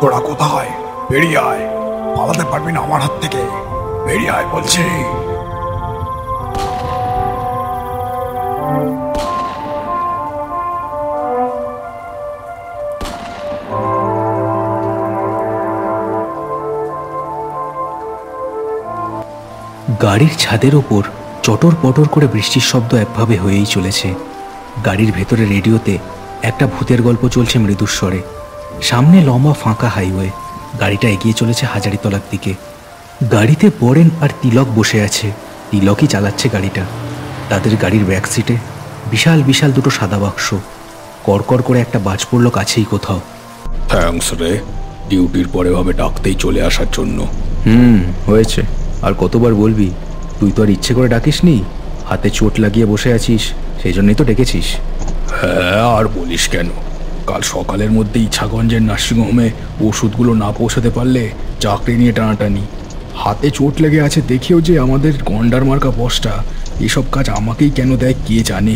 তোরা কোথায়? বেরিয়ে আয়, পালাতে পারবি না আমার হাত থেকে। বেরিয়ে আয় বলছি। গাড়ির ছাদের ওপর চটর পটর করে বৃষ্টির শব্দ একভাবে হয়েই চলেছে। গাড়ির ভেতরে রেডিওতে একটা ভূতের গল্প চলছে মৃদুস্বরে। সামনে লম্বা ফাঁকা হাইওয়ে, গাড়িটা এগিয়ে চলেছে হাজারিতলার দিকে। গাড়িতে বরেন আর তিলক বসে আছে। তিলকই চালাচ্ছে গাড়িটা। তাদের গাড়ির ব্যাক সিটে বিশাল বিশাল দুটো সাদা বাক্স। কড়কড় করে একটা বাজ পড়ল কাছেই কোথাও। থ্যাঙ্কস রে, ডিউটির পরে ভাবে ডাকতেই চলে আসার জন্য। হয়েছে, আর কতবার বলবি? তুই তো আর ইচ্ছে করে ডাকিসনি, হাতে চোট লাগিয়ে বসে আছিস, সেই জন্যই তো ডেকেছিস। হ্যাঁ, আর বলিস কেন, কাল সকালের মধ্যে ইছাগঞ্জের নার্সিংহোমে ওষুধগুলো না পৌঁছাতে পারলে চাকরি নিয়ে টানাটানি। হাতে চোট লেগে আছে দেখেও যে আমাদের গন্ডার মার্কা বসটা এসব কাজ আমাকেই কেন দেয় কে জানে।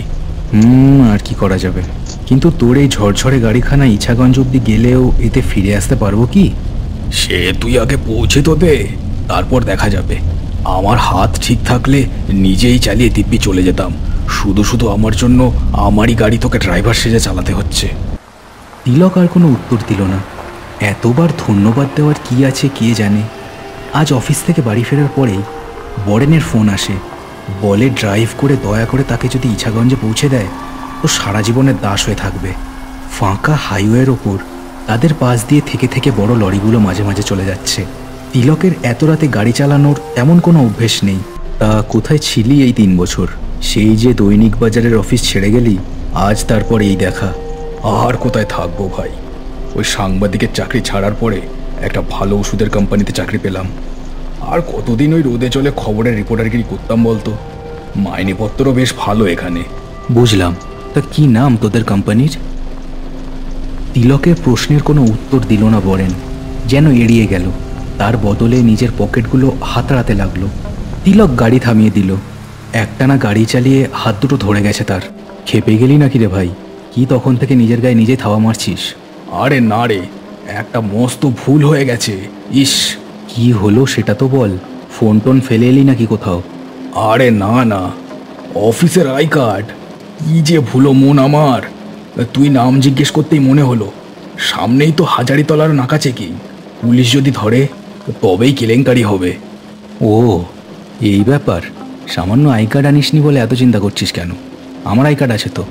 আর কি করা যাবে, কিন্তু তোর এই ঝরঝরে গাড়িখানা ইছাগঞ্জ অব্দি গেলেও এতে ফিরে আসতে পারবো কি? সে তুই আগে পৌঁছে তো দে, তারপর দেখা যাবে। আমার হাত ঠিক থাকলে নিজেই চালিয়ে দিব্যি চলে যেতাম। শুধু শুধু আমার জন্য আমারই গাড়ি তোকে ড্রাইভার সেজে চালাতে হচ্ছে। তিলক আর কোনো উত্তর দিল না। এতবার ধন্যবাদ দেওয়ার কি আছে কে জানে। আজ অফিস থেকে বাড়ি ফেরার পরেই বরেনের ফোন আসে। বলে ড্রাইভ করে দয়া করে তাকে যদি ইছাগঞ্জে পৌঁছে দেয় তো সারা জীবনের দাস হয়ে থাকবে। ফাঁকা হাইওয়ের ওপর তাদের পাশ দিয়ে থেকে থেকে বড় লরিগুলো মাঝে মাঝে চলে যাচ্ছে। তিলকের এত রাতে গাড়ি চালানোর তেমন কোনো অভ্যেস নেই। তা কোথায় ছিলি এই 3 বছর? সেই যে দৈনিক বাজারের অফিস ছেড়ে গেলি, আজ তারপর এই দেখা। আর কোথায় থাকবো ভাই, ওই সাংবাদিকের চাকরি ছাড়ার পরে একটা ভালো ওষুধের কোম্পানিতে চাকরি পেলাম। আর কতদিন ওই রোদে চলে খবরের রিপোর্টারগিরি করতাম বলতো? মাইনেপত্রও বেশ ভালো এখানে। বুঝলাম, তা কি নাম তোদের কোম্পানির? তিলকের প্রশ্নের কোনো উত্তর দিল না বরেন, যেন এড়িয়ে গেল। তার বদলে নিজের পকেটগুলো হাতড়াতে লাগলো। তিলক গাড়ি থামিয়ে দিল। একটানা গাড়ি চালিয়ে হাত দুটো ধরে গেছে তার। খেপে গেলি নাকি রে ভাই? কি তখন থেকে নিজের গায়ে নিজেই থাওয়া মারছিস? আরে না রে, একটা মস্ত ভুল হয়ে গেছে। ইস, কি হলো সেটা তো বল। ফোন টোন ফেলে এলি নাকি কোথাও? আরে না না, অফিসের আই কার্ড। কি যে ভুলো মন আমার, তুই নাম জিজ্ঞেস করতেই মনে হলো। সামনেই তো হাজারিতলার নাকা চেকিং, পুলিশ যদি ধরে তবেই কেলেঙ্কারি হবে। ও, এই ব্যাপার। সামান্য আই কার্ড আনিসনি বলে এত চিন্তা করছিস কেন? আমার আই কার্ড আছে তো।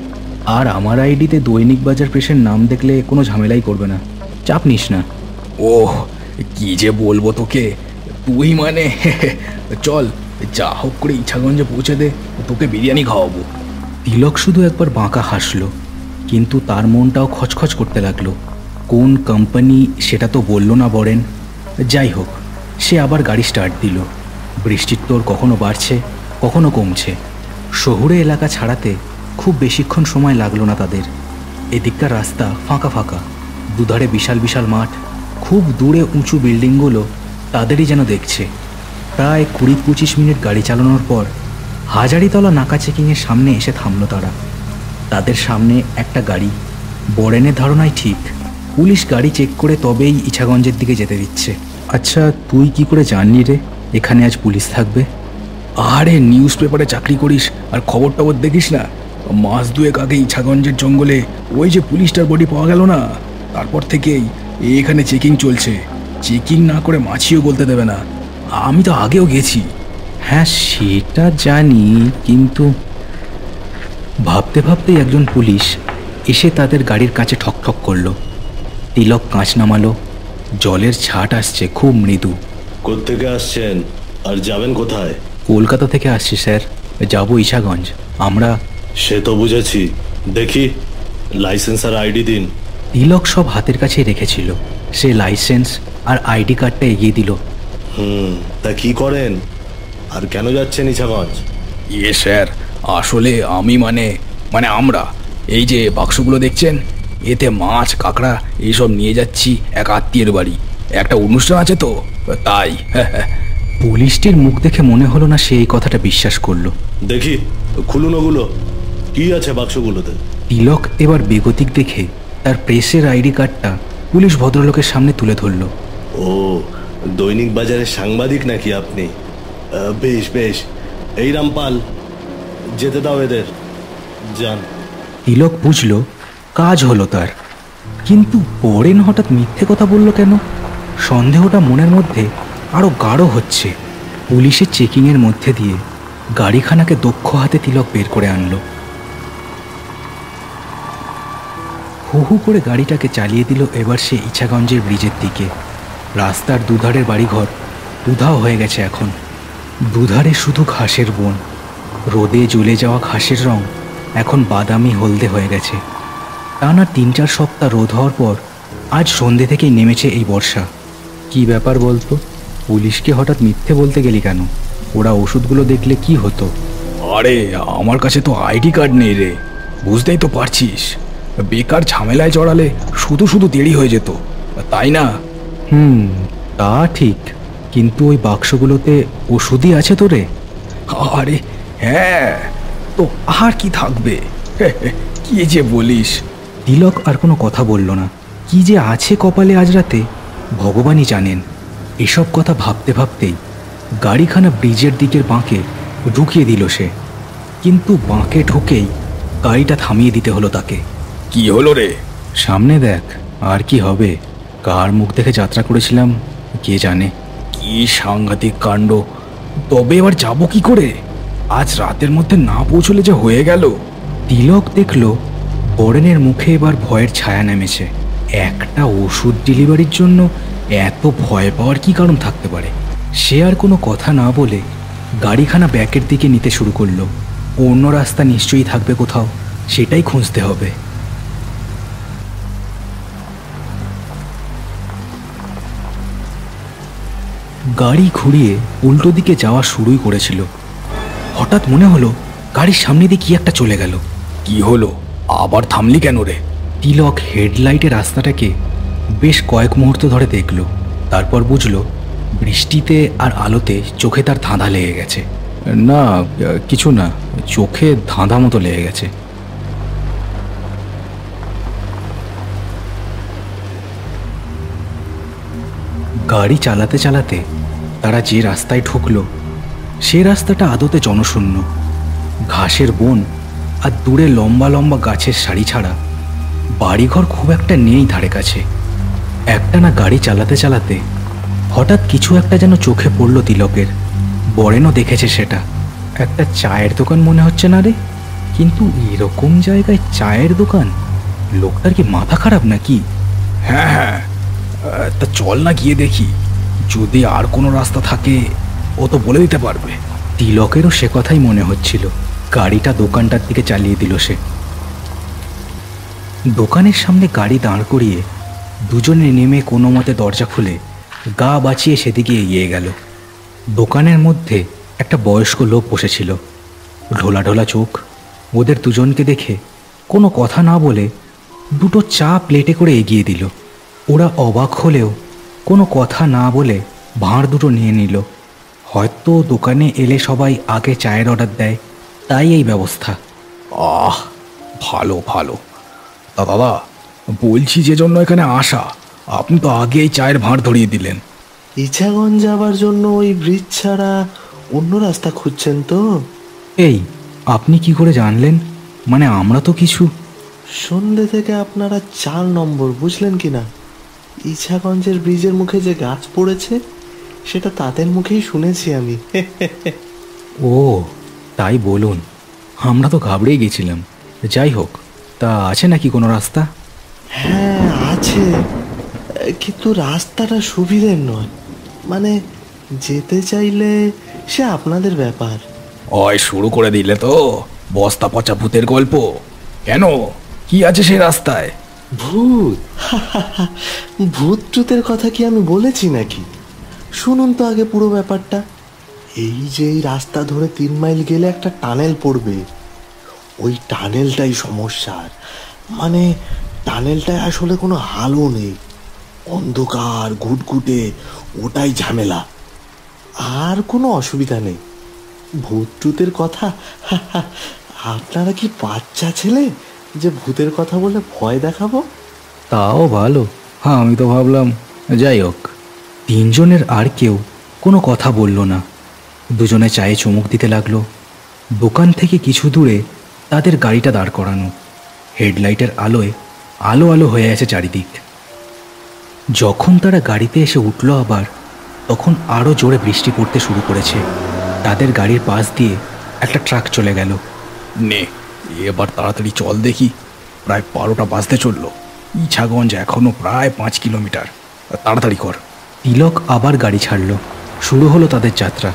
আর আমার আইডিতে দৈনিক বাজার প্রেসের নাম দেখলে কোনো ঝামেলাই করবে না, চাপ নিস না। ওহ, কি যে বলবো তোকে, তুই মানে চল যা হোক করে ইছাগঞ্জে পৌঁছে দে, তোকে বিরিয়ানি খাওয়াবো। তিলক শুধু একবার বাঁকা হাসলো, কিন্তু তার মনটাও খচখচ করতে লাগলো। কোন কোম্পানি সেটা তো বলল না বরেন। যাই হোক, সে আবার গাড়ি স্টার্ট দিল। বৃষ্টির তোর কখনো বাড়ছে কখনো কমছে। শহুরে এলাকা ছাড়াতে খুব বেশিক্ষণ সময় লাগলো না তাদের। এদিককার রাস্তা ফাঁকা ফাঁকা, দুধারে বিশাল বিশাল মাঠ, খুব দূরে উঁচু বিল্ডিংগুলো তাদেরই যেন দেখছে। প্রায় 20-25 মিনিট গাড়ি চালানোর পর হাজারিতলা নাকা চেকিংয়ের সামনে এসে থামলো তারা। তাদের সামনে একটা গাড়ি। বরেনের ধারণাই ঠিক, পুলিশ গাড়ি চেক করে তবেই ইছাগঞ্জের দিকে যেতে দিচ্ছে। আচ্ছা, তুই কি করে জানলি রে এখানে আজ পুলিশ থাকবে? আরে নিউজ পেপারে চাকরি করিস আর খবর টবর দেখিস না? মাস 2 আগে ইছাগঞ্জের জঙ্গলে ওই যে পুলিশটার বডি পাওয়া গেল না, তারপর থেকেই এখানে চেকিং চলছে। চেকিং না করে মাছিও বলতে দেবে না। আমি তো আগেও গেছি। হ্যাঁ, সেটা জানি, কিন্তু ভাবতে ভাবতেই একজন পুলিশ এসে তাদের গাড়ির কাছে ঠকঠক করলো। তিলক কাঁচ নামালো। জলের ছাট আসছে খুব মৃদু। কোত্থেকে আসছেন আর যাবেন কোথায়? কলকাতা থেকে আসছি স্যার, যাবো ইছাগঞ্জ। আমরা সে তো বুঝেছি, দেখি লাইসেন্স আর আইডি দিন। তিলক সব হাতের কাছে রেখেছিল। সে লাইসেন্স আর আইডি কার্ডটা এগিয়ে দিল। তা কি করেন আর কেন যাচ্ছেন ইছাগঞ্জ? ইয়ে স্যার, আসলে আমি মানে আমরা এই যে বাক্সগুলো দেখছেন, এতে মাছ কাঁকড়া এইসব নিয়ে যাচ্ছি এক আত্মীয়ের বাড়ি। একটা অনুষ্ঠান আছে তো তাই। পুলিশটির মুখ দেখে মনে হলো না সে এই কথাটা বিশ্বাস করলো। দেখি খুলুন ওগুলো, কি আছে বাক্সগুলোতে? তিলক এবার বেগতিক দেখে তার প্রেসের আইডি কার্ডটা পুলিশ ভদ্রলোকের সামনে তুলে ধরল। ও, দৈনিক বাজারের সাংবাদিক নাকি আপনি? বেশ বেশ, এই রামপাল, যেতে দাও এদের, যান। তিলক বুঝল কাজ হলো তার, কিন্তু বরেন হঠাৎ মিথ্যে কথা বলল কেন? সন্দেহটা মনের মধ্যে আরো গাঢ় হচ্ছে। পুলিশের চেকিংয়ের মধ্যে দিয়ে গাড়িখানাকে দক্ষ হাতে তিলক বের করে আনলো। হু হু করে গাড়িটাকে চালিয়ে দিল এবার সে ইছাগঞ্জের ব্রিজের দিকে। রাস্তার দুধারের বাড়িঘর উধাও হয়ে গেছে এখন। দুধারে শুধু ঘাসের বন। রোদে জ্বলে যাওয়া ঘাসের রং এখন বাদামি হলদে হয়ে গেছে। টানা ৩-৪ সপ্তাহ রোদ হওয়ার পর আজ সন্ধ্যে থেকেই নেমেছে এই বর্ষা। কি ব্যাপার বলতো? পুলিশকে হঠাৎ মিথ্যে বলতে গেলি কেন? ওরা ওষুধগুলো দেখলে কি হতো? আরে আমার কাছে তো আইডি কার্ড নেই রে, বুঝতেই তো পারছিস। বেকার ঝামেলায় জড়ালে শুধু শুধু দেরি হয়ে যেত, তাই না? তা ঠিক, কিন্তু ওই বাক্সগুলোতে ওষুধই আছে তো রে? আরে হ্যাঁ, তো আর কি থাকবে? কি যে বলিস। তিলক আর কোনো কথা বলল না। কি যে আছে কপালে আজ রাতে ভগবানই জানেন। এসব কথা ভাবতে ভাবতেই গাড়িখানা ব্রিজের দিকের বাঁকে ঢুকিয়ে দিল সে। কিন্তু বাঁকে ঢুকেই গাড়িটা থামিয়ে দিতে হলো তাকে। কি হলো রে? সামনে দেখ। আর কি হবে? কার মুখ দেখে যাত্রা করেছিলাম কে জানে। কি সাংঘাতিক কাণ্ড! তবে এবার যাবো কি করে? আজ রাতের মধ্যে না পৌঁছলে যে হয়ে গেল। তিলক দেখল বরেনের মুখে এবার ভয়ের ছায়া নেমেছে। একটা ওষুধ ডেলিভারির জন্য এত ভয় পাওয়ার কি কারণ থাকতে পারে? সে আর কোনো কথা না বলে গাড়িখানা ব্যাকের দিকে নিতে শুরু করলো। অন্য রাস্তা নিশ্চয়ই থাকবে কোথাও, সেটাই খুঁজতে হবে। গাড়ি ঘুরিয়ে উল্টো দিকে যাওয়া শুরুই করেছিল। হঠাৎ মনে হলো গাড়ির সামনে দিয়ে কি একটা চলে গেল। কি হলো? আবার থামলি কেন রে? তিলক হেডলাইটে রাস্তাটাকে বেশ কয়েক মুহূর্ত ধরে দেখল। তারপর বুঝলো বৃষ্টিতে আর আলোতে চোখে তার ধাঁধা লেগে গেছে। না, কিছু না, চোখে ধাঁধা মতো লেগে গেছে। গাড়ি চালাতে চালাতে তারা যে রাস্তায় ঢুকলো সে রাস্তাটা আদতে জনশূন্য। ঘাসের বন আর দূরে লম্বা লম্বা গাছের সারি ছাড়া বাড়িঘর খুব একটা নেই ধারে কাছে। একটানা গাড়ি চালাতে চালাতে হঠাৎ কিছু একটা যেন চোখে পড়ল তিলকের। বরেনও দেখেছে সেটা। একটা চায়ের দোকান মনে হচ্ছে না রে? কিন্তু এরকম জায়গায় চায়ের দোকান? লোকটার কি মাথা খারাপ নাকি? হ্যাঁ হ্যাঁ, তা চল না গিয়ে দেখি। যদি আর কোনো রাস্তা থাকে ও তো বলে দিতে পারবে। তিলকেরও সে কথাই মনে হচ্ছিল। গাড়িটা দোকানটার দিকে চালিয়ে দিল সে। দোকানের সামনে গাড়ি দাঁড় করিয়ে দুজনে নেমে কোনো মতে দরজা খুলে গা বাঁচিয়ে সেদিকে এগিয়ে গেল। দোকানের মধ্যে একটা বয়স্ক লোক বসেছিল, ঢোলা ঢোলা চোখ। ওদের দুজনকে দেখে কোনো কথা না বলে দুটো চা প্লেটে করে এগিয়ে দিল। ওরা অবাক হলেও কোনো কথা না বলে ভাঁড় দুটো নিয়ে নিল। হয়তো দোকানে এলে সবাই আগে চায়ের অর্ডার দেয়, তাই এই ব্যবস্থা। আহ, ভালো ভালো। তা দাদা, বলছি যে জন্য এখানে আসা, আপনি তো আগেই চায়ের ভাঁড় ধরিয়ে দিলেন। ইছাগঞ্জ যাবার জন্য ওই ব্রিজ ছাড়া অন্য রাস্তা খুঁজছেন তো? এই, আপনি কি করে জানলেন? মানে আমরা তো কিছু। সন্ধ্যে থেকে আপনারা 4 নম্বর, বুঝলেন কি না? ইছাগঞ্জের ব্রিজের মুখে যে গাছ পড়েছে সেটা তাদের মুখেই শুনেছি আমি। ও তাই বলুন, আমরা তো ঘাবড়েই গেছিলাম। যাই হোক, তা আছে নাকি কোনো রাস্তা? হ্যাঁ আছে, কিন্তু রাস্তাটা সুবিধের নয়। মানে যেতে চাইলে সে আপনাদের ব্যাপার। ওই শুরু করে দিলে তো বস্তা পচা ভূতের গল্প। কেন, কি আছে সেই রাস্তায়? ভূত? ভূত টুতের কথা কি আমি বলেছি নাকি? শুনুন তো আগে পুরো ব্যাপারটা। এই যে এই রাস্তা ধরে 3 মাইল গেলে একটা টানেল পড়বে। ওই টানেলটাই সমস্যার। মানে টানেলটায় আসলে কোনো আলো নেই, অন্ধকার ঘুটঘুটে, ওটাই ঝামেলা। আর কোনো অসুবিধা নেই। ভূত টুতের কথা? আপনারা কি বাচ্চা ছেলে যে ভূতের কথা বলে ভয় দেখাবো? তাও ভালো, হ্যাঁ, আমি তো ভাবলাম। যাই হোক, তিনজনের আর কেউ কোনো কথা বলল না। দুজনে চায়ে চুমুক দিতে লাগলো। দোকান থেকে কিছু দূরে তাদের গাড়িটা দাঁড় করানো। হেডলাইটের আলোয় আলো আলো হয়ে আছে চারিদিক। যখন তারা গাড়িতে এসে উঠল আবার, তখন আরও জোরে বৃষ্টি পড়তে শুরু করেছে। তাদের গাড়ির পাশ দিয়ে একটা ট্রাক চলে গেল। নে, এবার তাড়াতাড়ি চল দেখি। প্রায় 12টা বাজতে চললো। ইছাগঞ্জ এখনো প্রায় 5 কিলোমিটার। তাড়াতাড়ি কর। তিলক আবার গাড়ি ছাড়ল। শুরু হলো তাদের যাত্রা।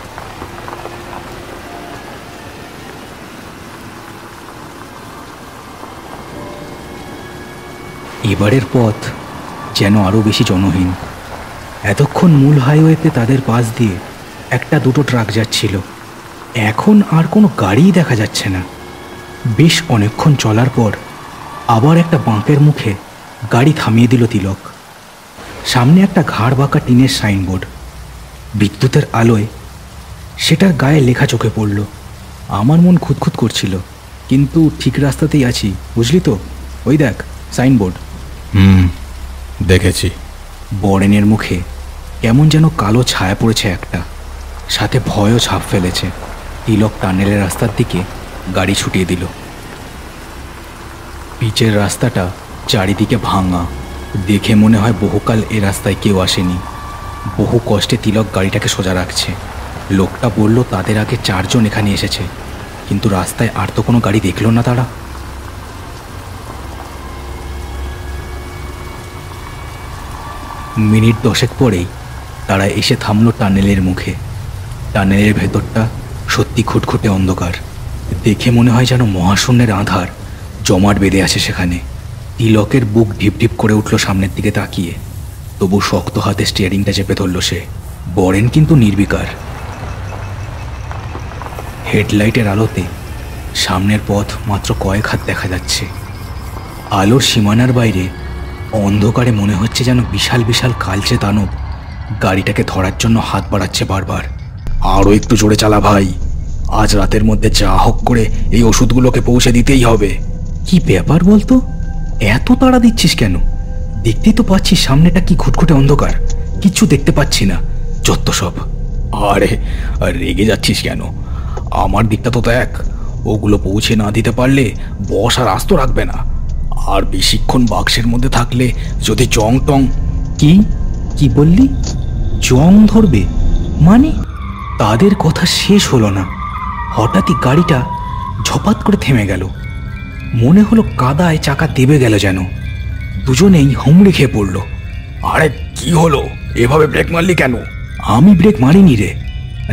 এবারের পথ যেন আরও বেশি জনহীন। এতক্ষণ মূল হাইওয়েতে তাদের পাশ দিয়ে একটা দুটো ট্রাক যাচ্ছিল, এখন আর কোনো গাড়িই দেখা যাচ্ছে না। বেশ অনেকক্ষণ চলার পর আবার একটা বাঁকের মুখে গাড়ি থামিয়ে দিল তিলক। সামনে একটা ঘাড় বাঁকা টিনের সাইনবোর্ড। বিদ্যুতের আলোয় সেটার গায়ে লেখা চোখে পড়ল। আমার মন খুঁতখুত করছিল, কিন্তু ঠিক রাস্তাতেই আছি, বুঝলি তো? ওই দেখ সাইনবোর্ড। দেখেছি। বরেনের মুখে কেমন যেন কালো ছায়া পড়েছে একটা, সাথে ভয়ও ছাপ ফেলেছে। তিলক টানেলের রাস্তার দিকে গাড়ি ছুটিয়ে দিল। পিচের রাস্তাটা চারিদিকে ভাঙা, দেখে মনে হয় বহুকাল এ রাস্তায় কেউ আসেনি। বহু কষ্টে তিলক গাড়িটাকে সোজা রাখছে। লোকটা বলল তাদের আগে 4 জন এখানে এসেছে, কিন্তু রাস্তায় আর তো কোনো গাড়ি দেখল না তারা। মিনিট 10 পরেই তারা এসে থামল টানেলের মুখে। টানেলের ভেতরটা সত্যি খুটখুটে অন্ধকার। দেখে মনে হয় যেন মহাশূন্যের আঁধার জমাট বেঁধে আছে সেখানে। তিলকের বুক ঢিপ ঢিপ করে উঠল সামনের দিকে তাকিয়ে। তবু শক্ত হাতে স্টিয়ারিংটা চেপে ধরল সে। বরেন কিন্তু নির্বিকার। হেডলাইটের আলোতে সামনের পথ মাত্র কয়েক হাত দেখা যাচ্ছে। আলোর সীমানার বাইরে অন্ধকারে মনে হচ্ছে যেন বিশাল বিশাল কালচে দানব গাড়িটাকে ধরার জন্য হাত বাড়াচ্ছে বারবার। আরও একটু জোরে চালা ভাই, আজ রাতের মধ্যে যা হোক করে এই ওষুধগুলোকে পৌঁছে দিতেই হবে। কি ব্যাপার বলতো, এত তাড়া দিচ্ছিস কেন? দেখতেই তো পাচ্ছিস সামনেটা কি খুটখুটে অন্ধকার, কিচ্ছু দেখতে পাচ্ছি না। যত সব। আরে রেগে যাচ্ছিস কেন? আমার দিকটা তো দেখ। ওগুলো পৌঁছে না দিতে পারলে বস আর আস্ত রাখবে না। আর বেশিক্ষণ বাক্সের মধ্যে থাকলে যদি জং টং। কি কি বললি? জং ধরবে মানে? তাদের কথা শেষ হলো না, হঠাৎই গাড়িটা ঝপাত করে থেমে গেল। মনে হলো কাদায় চাকা দেবে গেল যেন। দুজনেই হুমড়ি খেয়ে পড়ল। আরে কি হলো? এভাবে ব্রেক মারলি কেন? আমি ব্রেক মারিনি রে।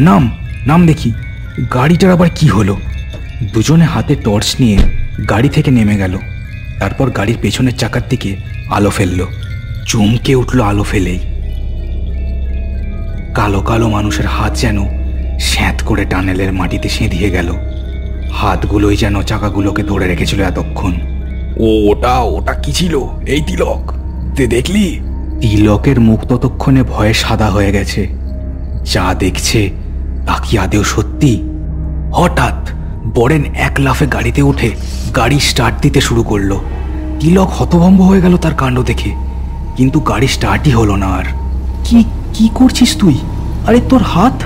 নাম নাম দেখি। গাড়িটার আবার কি হলো? দুজনে হাতে টর্চ নিয়ে গাড়ি থেকে নেমে গেল। তারপর গাড়ির পেছনের চাকার দিকে আলো ফেলল। চমকে উঠল আলো ফেলেই। কালো কালো মানুষের হাত যেন স্যাঁত করে টানেলের মাটিতে সেঁধিয়ে গেল। হাতগুলোই যেন চাকাগুলোকে ধরে রেখেছিল এতক্ষণ। ওটা ওটা কি ছিল? এই তিলক, তুই দেখলি? তিলকের মুখ ততক্ষণে ভয়ে সাদা হয়ে গেছে। যা দেখছে তা কি আদেও সত্যি? হঠাৎ বরেন এক লাফে গাড়িতে উঠে গাড়ি স্টার্ট দিতে শুরু করলো। তিলক হতভম্ব হয়ে গেল তার কাণ্ড দেখে, কিন্তু গাড়ি স্টার্টই হলো না আর। কি কি করছিস তুই? আরে তোর হাত,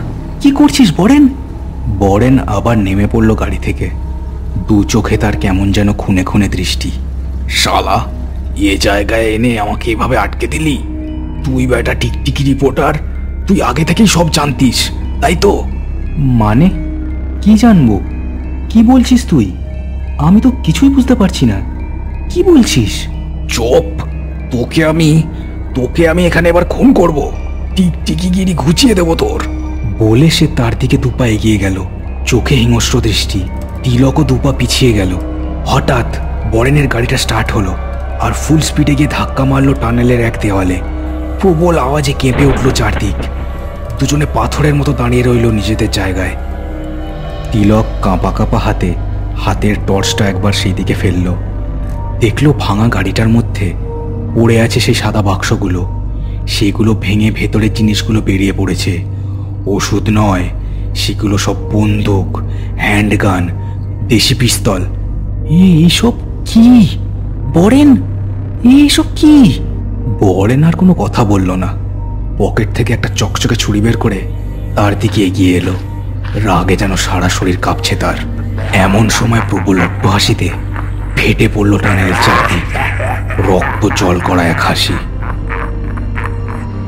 কি করছিস বরেন? বরেন আবার নেমে পড়ল গাড়ি থেকে। দু চোখে তার কেমন যেন খুনে খুনে দৃষ্টি। শালা, এ জায়গায় এনে আমাকে এভাবে আটকে দিলি? তুই বেটা টিকটিকি রিপোর্টার, তুই আগে থেকেই সব জানতিস, তাই তো? মানে কি জানবো? কি বলছিস তুই? আমি তো কিছুই বুঝতে পারছি না। কি বলছিস? চুপ! তোকে আমি এখানে এবার খুন করব। টিকটিকিগিরি ঘুচিয়ে দেবো তোর। বলে সে তার দিকে দুপা এগিয়ে গেল, চোখে হিংস্র দৃষ্টি। তিলকও দুপা পিছিয়ে গেল। হঠাৎ বরেনের গাড়িটা স্টার্ট হলো আর ফুল স্পিডে গিয়ে ধাক্কা মারলো টানেলের এক দেওয়ালে। প্রবল আওয়াজে কেঁপে উঠল চারদিক। দুজনে পাথরের মতো দাঁড়িয়ে রইল নিজেদের জায়গায়। তিলক কাঁপা কাঁপা হাতে হাতের টর্চটা একবার সেই দিকে ফেলল। দেখল ভাঙা গাড়িটার মধ্যে পড়ে আছে সেই সাদা বাক্সগুলো। সেগুলো ভেঙে ভেতরের জিনিসগুলো বেরিয়ে পড়েছে। ওষুধ নয়, সেগুলো সব বন্দুক, হ্যান্ডগান, দেশি পিস্তল। এইসব কি বরেন? এইসব কি? বরেন আর কোনো কথা বলল না। পকেট থেকে একটা চকচকে ছুরি বের করে তার দিকে এগিয়ে এলো। রাগে যেন সারা শরীর কাঁপছে তার। এমন সময় প্রবল অট্টহাসিতে ফেটে পড়ল টানেলের চারদিক। রক্ত জল করা এক হাসি।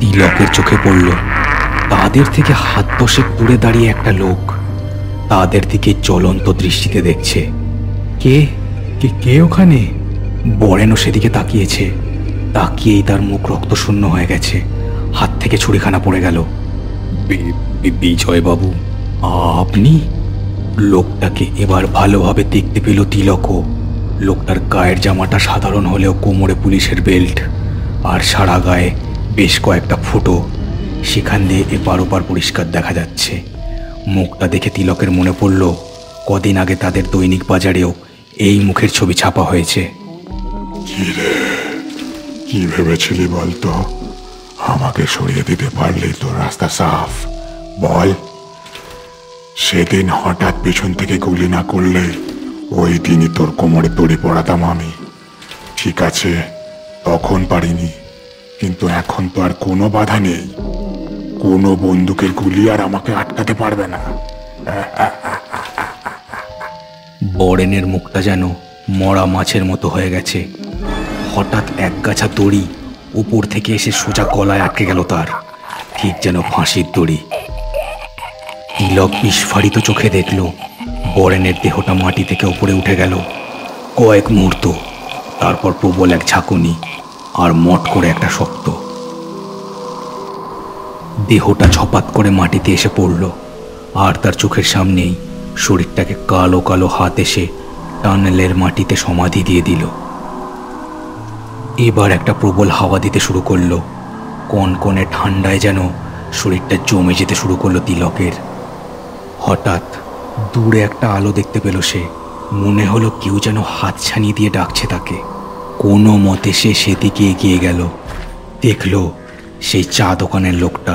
তিলকের চোখে পড়ল তাদের থেকে হাত 10 দূরে দাঁড়িয়ে একটা লোক তাদের দিকে জ্বলন্ত দৃষ্টিতে দেখছে। কে কে কে ওখানে? বরেনও সেদিকে তাকিয়েছে। তাকিয়েই তার মুখ রক্তশূন্য হয়ে গেছে। হাত থেকে ছুরিখানা পড়ে গেল। বিজয়বাবু, আপনি? লোকটাকে এবার ভালোভাবে দেখতে পেল তিলকও। লোকটার গায়ের জামাটা সাধারণ হলেও কোমরে পুলিশের বেল্ট, আর সারা গায়ে বেশ কয়েকটা ফুটো। সেখান দিয়ে এপার ওপার পরিষ্কার দেখা যাচ্ছে। মুখটা দেখে তিলকের মনে পড়ল কদিন আগে তাদের দৈনিক বাজারেও এই মুখের ছবি ছাপা হয়েছে। কি ভেবেছিলি বলতো? আমাকে সরিয়ে দিতে পারলেই তো রাস্তা সাফ। বল, সেদিন হঠাৎ পিছন থেকে গুলি না করলে ওই দিনই তোর কোমরে দড়ি পড়াতাম আমি। ঠিক আছে, তখন পারিনি, কিন্তু এখন তো আর কোনো বাধা নেই। কোনো বন্দুকের গুলি আর আমাকে আটকাতে পারবে না। বরেনের মুখটা যেন মরা মাছের মতো হয়ে গেছে। হঠাৎ একগাছা দড়ি উপর থেকে এসে সোজা গলায় আটকে গেল তার, ঠিক যেন ফাঁসির দড়ি। তিলক বিস্ফারিত চোখে দেখল বরেনের দেহটা মাটি থেকে উপরে উঠে গেল। কয়েক মুহূর্ত, তারপর প্রবল এক ঝাঁকুনি আর মট করে একটা শব্দ। দেহটা ঝপাত করে মাটিতে এসে পড়ল, আর তার চোখের সামনেই শরীরটাকে কালো কালো হাত এসে টানেলের মাটিতে সমাধি দিয়ে দিল। এবার একটা প্রবল হাওয়া দিতে শুরু করলো। কনকনে ঠান্ডায় যেন শরীরটা জমে যেতে শুরু করলো তিলকের। হঠাৎ দূরে একটা আলো দেখতে পেল সে। মনে হলো কেউ যেন হাত ছানিয়ে দিয়ে ডাকছে তাকে। কোনো মতে সে সেদিকে এগিয়ে গেল। দেখল সেই চা দোকানের লোকটা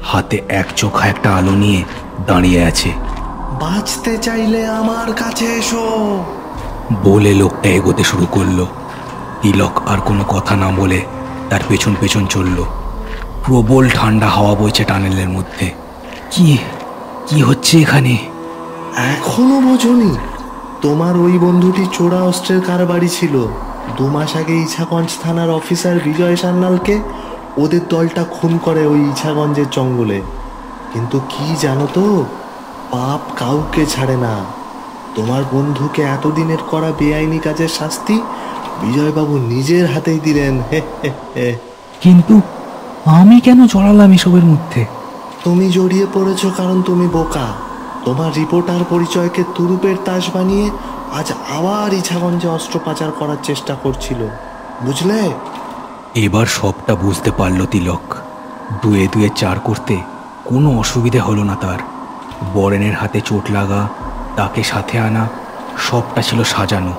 হাতে এক চোখা একটা আলো নিয়ে দাঁড়িয়ে আছে। বাঁচতে চাইলে আমার কাছে এসো বলে লোকটা এগোতে শুরু করলো। তিলক আর কোনো কথা না বলে তার পেছন পেছন চলল। প্রবল ঠান্ডা হাওয়া বইছে টানেলের মধ্যে। কি কি হচ্ছে এখানে? এখনো বোঝনি? তোমার ওই বন্ধুটি চোরা অস্ত্রের কারবারি ছিল। 2 মাস আগে ইছাগঞ্জ থানার অফিসার বিজয় সান্যালকে ওদের দলটা খুন করে ওই ইছাগঞ্জের জঙ্গলে। কিন্তু কি জানো তো, পাপ কাউকে ছাড়ে না। তোমার বন্ধুকে এতদিনের করা বেআইনি কাজের শাস্তি বিজয়বাবু নিজের হাতেই দিলেন। কিন্তু আমি কেন জড়ালাম এসবের মধ্যে? তুমি জড়িয়ে পড়েছ কারণ তুমি বোকা। তোমার রিপোর্টার পরিচয়কে তুরুপের তাস বানিয়ে আজ আবার ইছাগঞ্জে অস্ত্র পাচার করার চেষ্টা করছিল, বুঝলে? এবার সবটা বুঝতে পারল তিলক। 2 2 4 করতে কোনো অসুবিধে হলো না তার। বরেনের হাতে চোট লাগা, তাকে সাথে আনা, সবটা ছিল সাজানো।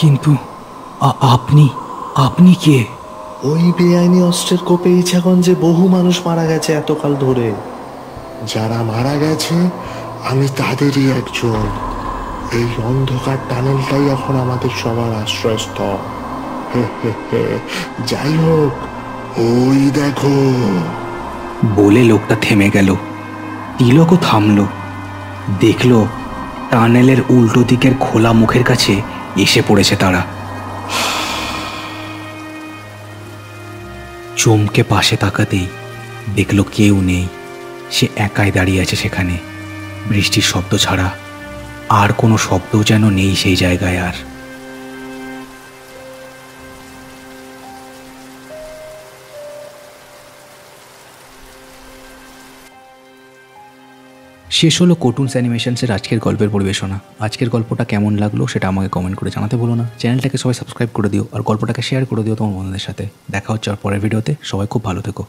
কিন্তু আপনি কে? ওই বেআইনি অস্ত্রের কোপে ইছাগঞ্জে বহু মানুষ মারা গেছে এতকাল ধরে। যারা মারা গেছে আমি তাদেরই একজন। এই অন্ধকার টানেলটাই এখন আমাদের সবার আশ্রয়স্থল। যাই হোক, ওই দেখো। বলে লোকটা থেমে গেল। তিলকও থামল। দেখল টানেলের উল্টো দিকের খোলা মুখের কাছে এসে পড়েছে তারা। চমকে পাশে তাকাতেই দেখল কেউ নেই। সে একাই দাঁড়িয়ে আছে সেখানে। বৃষ্টির শব্দ ছাড়া আর কোনো শব্দও যেন নেই সেই জায়গায় আর। শেষ হলো কার্টুনস অ্যানিমেশনসের আজকের গল্পের পরিবেশনা। আজকের গল্পটা কেমন লাগলো সেটা আমাকে কমেন্ট করে জানাতে বলো না। চ্যানেলটাকে সবাই সাবস্ক্রাইব করে দিও আর গল্পটাকে শেয়ার করে দিও তোমার বন্ধুদের সাথে। দেখা হচ্ছে আর পরের ভিডিওতে। সবাই খুব ভালো থেকো।